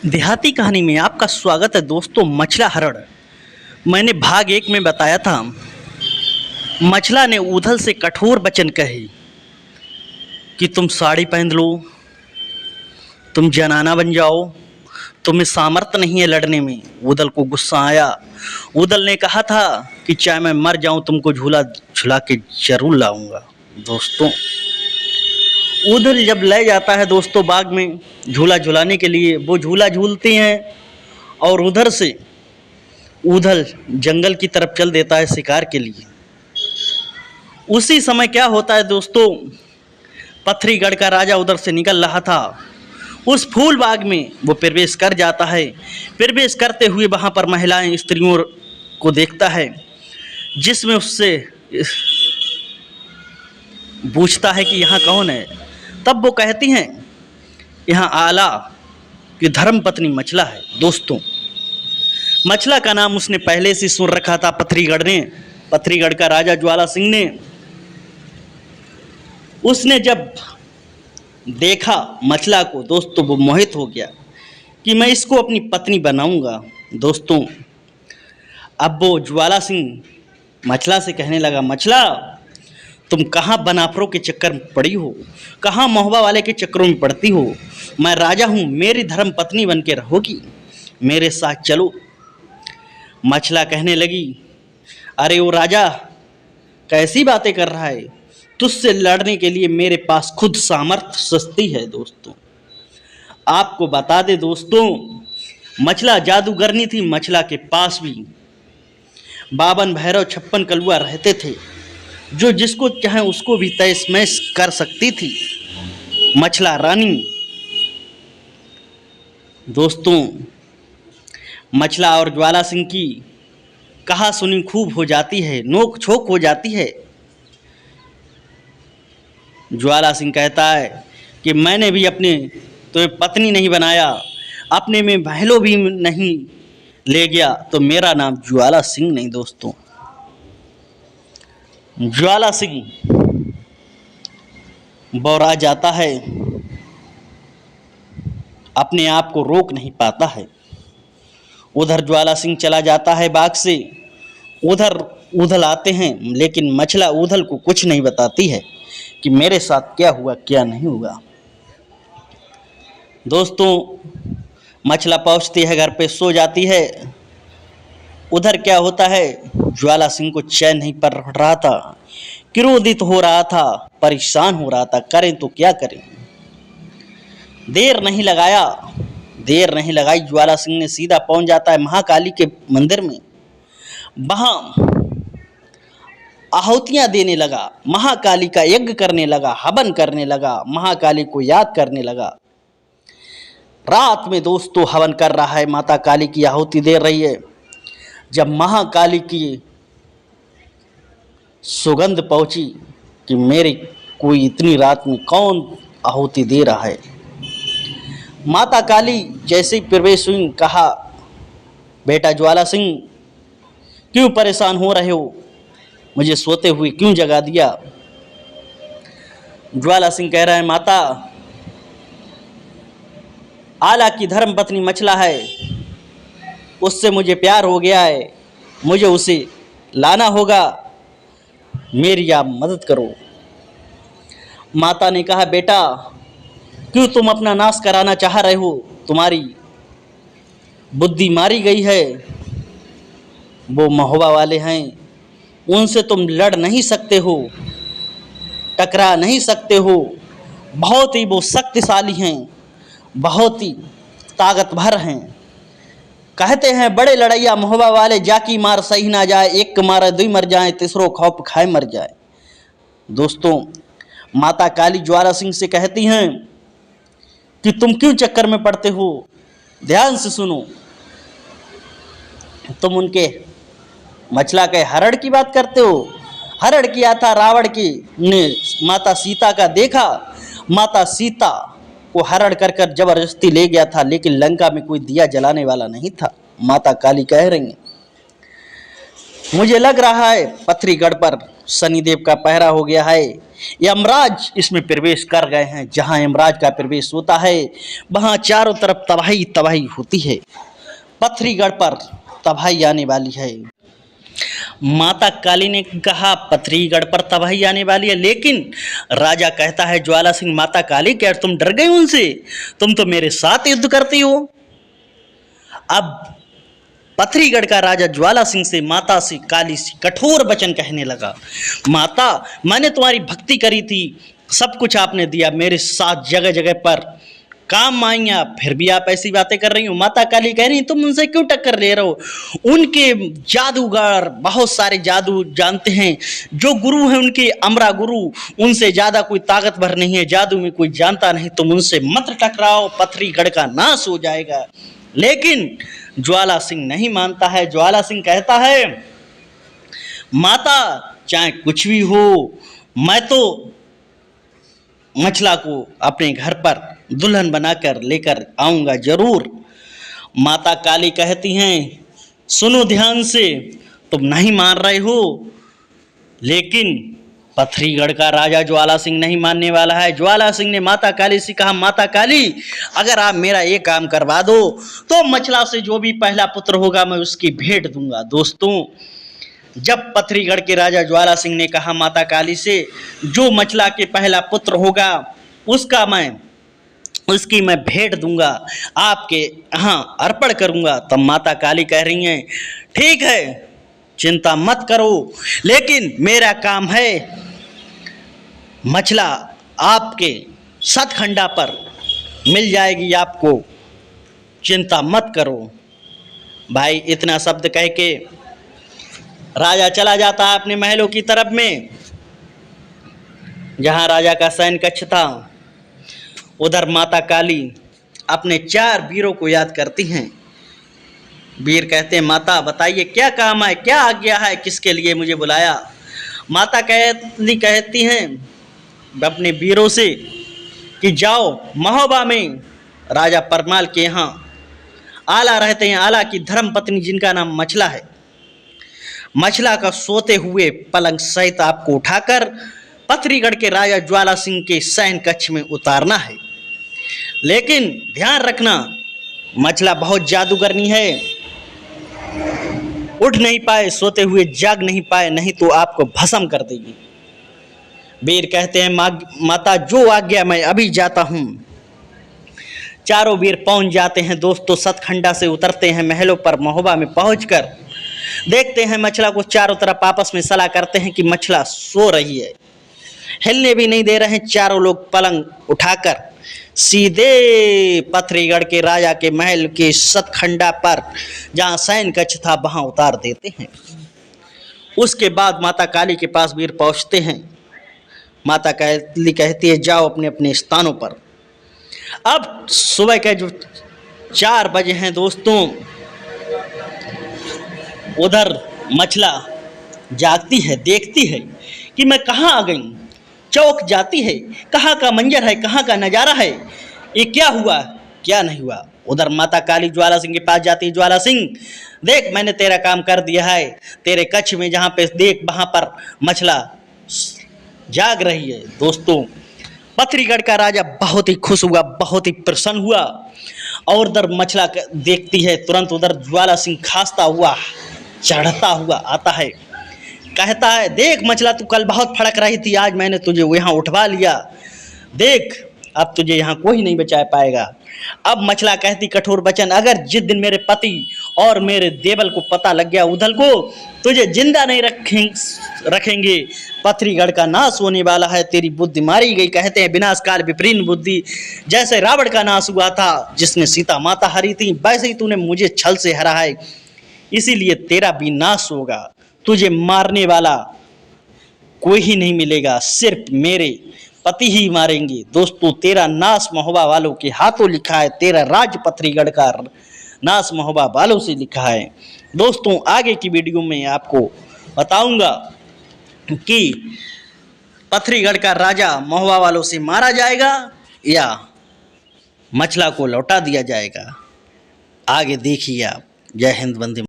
देहाती कहानी में आपका स्वागत है दोस्तों। मछला हरण। मैंने भाग 1 में बताया था, मछला ने ऊधल से कठोर वचन कहे कि तुम साड़ी पहन लो, तुम जनाना बन जाओ, तुम्हें सामर्थ्य नहीं है लड़ने में। ऊधल को गुस्सा आया। ऊधल ने कहा था कि चाहे मैं मर जाऊं, तुमको झूला झुला के जरूर लाऊंगा। दोस्तों, ऊधल जब ले जाता है दोस्तों बाग में झूला झुलाने के लिए, वो झूला झूलते हैं और उधर से ऊधल जंगल की तरफ चल देता है शिकार के लिए। उसी समय क्या होता है दोस्तों, पथरीगढ़ का राजा उधर से निकल रहा था। उस फूल बाग में वो प्रवेश कर जाता है। प्रवेश करते हुए वहाँ पर महिलाएं स्त्रियों को देखता है, जिसमें उससे पूछता है कि यहाँ कौन है। तब वो कहती हैं यहाँ आला की धर्म पत्नी मछला है। दोस्तों, मछला का नाम उसने पहले से सुन रखा था पथरीगढ़ ने, पथरीगढ़ का राजा ज्वाला सिंह ने। उसने जब देखा मछला को दोस्तों, वो मोहित हो गया कि मैं इसको अपनी पत्नी बनाऊंगा। दोस्तों, अब वो ज्वाला सिंह मछला से कहने लगा, मछला तुम कहाँ बनाफरों के चक्कर में पड़ी हो, कहाँ महुआ वाले के चक्करों में पड़ती हो। मैं राजा हूँ, मेरी धर्म पत्नी बन के रहोगी, मेरे साथ चलो। मछला कहने लगी, अरे वो राजा कैसी बातें कर रहा है, तुझसे लड़ने के लिए मेरे पास खुद सामर्थ्य सस्ती है। दोस्तों, आपको बता दे दोस्तों, मछला जादूगरनी थी। मछला के पास भी 52 भैरव 56 कलुआ रहते थे, जो जिसको चाहे उसको भी तहस महस कर सकती थी मछला रानी। दोस्तों, मछला और ज्वाला सिंह की कहा सुनी खूब हो जाती है, नोक झोंक हो जाती है। ज्वाला सिंह कहता है कि मैंने भी अपने तो पत्नी नहीं बनाया, अपने में बहलो भी नहीं ले गया, तो मेरा नाम ज्वाला सिंह नहीं। दोस्तों, ज्वाला सिंह बौरा जाता है, अपने आप को रोक नहीं पाता है। उधर ज्वाला सिंह चला जाता है बाग से, उधर ऊधल आते हैं, लेकिन मछला ऊधल को कुछ नहीं बताती है कि मेरे साथ क्या हुआ क्या नहीं हुआ। दोस्तों, मछला पहुंचती है घर पे, सो जाती है। उधर क्या होता है, ज्वाला सिंह को चैन नहीं पड़ रहा था, क्रोधित हो रहा था, परेशान हो रहा था, करें तो क्या करें। देर नहीं लगाई ज्वाला सिंह ने सीधा पहुंच जाता है महाकाली के मंदिर में। वहां आहुतियां देने लगा, महाकाली का यज्ञ करने लगा, हवन करने लगा, महाकाली को याद करने लगा। रात में दोस्तों हवन कर रहा है, माता काली की आहुति दे रही है। जब महाकाली की सुगंध पहुंची कि मेरे कोई इतनी रात में कौन आहुति दे रहा है, माता काली जैसे ही प्रवेश हुई, कहा, बेटा ज्वाला सिंह क्यों परेशान हो रहे हो, मुझे सोते हुए क्यों जगा दिया। ज्वाला सिंह कह रहा है, माता आला की धर्म पत्नी मछला है, उससे मुझे प्यार हो गया है, मुझे उसे लाना होगा, मेरी आप मदद करो। माता ने कहा, बेटा क्यों तुम अपना नाश कराना चाह रहे हो, तुम्हारी बुद्धि मारी गई है, वो महुआ वाले हैं, उनसे तुम लड़ नहीं सकते हो, टकरा नहीं सकते हो, बहुत ही वो शक्तिशाली हैं, बहुत ही ताकतवर हैं। कहते हैं बड़े लड़ैया महुआ वाले, जाकी मार सही ना जाए, एक मारे दुई मर जाए, तीसरो खौफ खाए मर जाए। दोस्तों, माता काली ज्वाला सिंह से कहती हैं कि तुम क्यों चक्कर में पड़ते हो, ध्यान से सुनो। तुम उनके मछला के हरण की बात करते हो। हरण किया था रावण की ने माता सीता का देखा, माता सीता को हरण कर कर जबरदस्ती ले गया था, लेकिन लंका में कोई दिया जलाने वाला नहीं था। माता काली कह रही हैं, मुझे लग रहा है पथरीगढ़ पर शनिदेव का पहरा हो गया है। यमराज इसमें प्रवेश कर गए हैं। जहां यमराज का प्रवेश होता है वहां चारों तरफ तबाही तबाही होती है। पथरीगढ़ पर तबाही आने वाली है। माता काली ने कहा पथरीगढ़ पर तबाही आने वाली है, लेकिन राजा कहता है ज्वाला सिंह माता काली क्या तुम डर गए उनसे? तुम तो मेरे साथ युद्ध करती हो। अब पथरीगढ़ का राजा ज्वाला सिंह से माता से काली से कठोर वचन कहने लगा। माता, मैंने तुम्हारी भक्ति करी थी, सब कुछ आपने दिया, मेरे साथ जगह जगह पर काम आई आप, फिर भी आप ऐसी बातें कर रही हो। माता काली कह रही तुम उनसे क्यों टक्कर ले रहे हो? उनके जादूगर बहुत सारे जादू जानते हैं, जो गुरु हैं उनके अमरा गुरु, उनसे ज्यादा कोई ताकतवर नहीं है, जादू में कोई जानता नहीं, तुम उनसे मत टकराओ, पथरीगढ़ का नाश हो जाएगा। लेकिन ज्वाला सिंह नहीं मानता है। ज्वाला सिंह कहता है माता चाहे कुछ भी हो, मैं तो मछला को अपने घर पर दुल्हन बनाकर लेकर आऊंगा जरूर। माता काली कहती हैं सुनो ध्यान से, तुम नहीं मान रहे हो, लेकिन पथरीगढ़ का राजा ज्वाला सिंह नहीं मानने वाला है। ज्वाला सिंह ने माता काली से कहा माता काली, अगर आप मेरा ये काम करवा दो तो मछला से जो भी पहला पुत्र होगा मैं उसकी भेंट दूंगा। दोस्तों, जब पथरीगढ़ के राजा ज्वाला सिंह ने कहा माता काली से जो मछला के पहला पुत्र होगा उसकी मैं भेंट दूंगा, आपके यहाँ अर्पण करूंगा, तब माता काली कह रही हैं ठीक है, चिंता मत करो, लेकिन मेरा काम है मछला आपके सतखंडा पर मिल जाएगी आपको, चिंता मत करो। भाई इतना शब्द कह के राजा चला जाता है अपने महलों की तरफ में। जहां राजा का शयन कक्ष था, उधर माता काली अपने 4 वीरों को याद करती हैं। वीर कहते हैं माता बताइए क्या काम है, क्या आज्ञा है, किसके लिए मुझे बुलाया? माता कहती हैं अपने वीरों से कि जाओ महोबा में राजा परमाल के यहाँ आला रहते हैं, आला की धर्म पत्नी जिनका नाम मछला है, मछला का सोते हुए पलंग सहित आपको उठाकर पथरीगढ़ के राजा ज्वाला सिंह के शयन कक्ष में उतारना है। लेकिन ध्यान रखना मछला बहुत जादूगरनी है, उठ नहीं पाए, सोते हुए जाग नहीं पाए, नहीं तो आपको भस्म कर देगी। वीर कहते हैं माता जो आज्ञा, मैं अभी जाता हूं। चारों वीर पहुंच जाते हैं। दोस्तों, सतखंडा से उतरते हैं महलों पर। महोबा में पहुंचकर देखते हैं मछला को, चारों तरफ आपस में सलाह करते हैं कि मछला सो रही है, हिलने भी नहीं दे रहे हैं। चारों लोग पलंग उठाकर सीधे पथरीगढ़ के राजा के महल के सतखंडा पर जहां शयन कक्ष था वहां उतार देते हैं। उसके बाद माता काली के पास वीर पहुंचते हैं। माता काली कहती है जाओ अपने अपने स्थानों पर। अब सुबह के जो 4 बजे हैं दोस्तों, उधर मछला जागती है, देखती है कि मैं कहाँ आ गई, चौक जाती है, कहाँ का मंजर है, कहाँ का नज़ारा है, ये क्या हुआ क्या नहीं हुआ। उधर माता काली ज्वाला सिंह के पास जाती है। ज्वाला सिंह देख मैंने तेरा काम कर दिया है, तेरे कच्छ में जहाँ पे देख वहाँ पर मछला जाग रही है। दोस्तों, पथरीगढ़ का राजा बहुत ही खुश हुआ, बहुत ही प्रसन्न हुआ, और उधर मछला देखती है, तुरंत उधर ज्वाला सिंह खांसता हुआ चढ़ता हुआ आता है, कहता है देख मछला तू कल बहुत फड़क रही थी, आज मैंने तुझे यहाँ उठवा लिया, देख अब तुझे यहाँ कोई नहीं बचा पाएगा। अब मछला कहती कठोर वचन, अगर जिस दिन मेरे पति और मेरे देवल को पता लग गया उधल को, तुझे जिंदा नहीं रखेंगे, पथरीगढ़ का नाश होने वाला है, तेरी बुद्धि मारी गई। कहते हैं विनाश काल विपरीत बुद्धि, जैसे रावण का नाश हुआ था जिसने सीता माता हरी थी, वैसे ही तूने मुझे छल से हरा है, इसीलिए तेरा भी नाश होगा, तुझे मारने वाला कोई ही नहीं मिलेगा, सिर्फ मेरे पति ही मारेंगे। दोस्तों, तेरा नाश महोबा वालों के हाथों लिखा है, तेरा राज पथरीगढ़ का नाश महोबा वालों से लिखा है। दोस्तों, आगे की वीडियो में आपको बताऊंगा कि पथरीगढ़ का राजा महोबा वालों से मारा जाएगा या मछला को लौटा दिया जाएगा। आगे देखिए आप। जय हिंद, वंदे।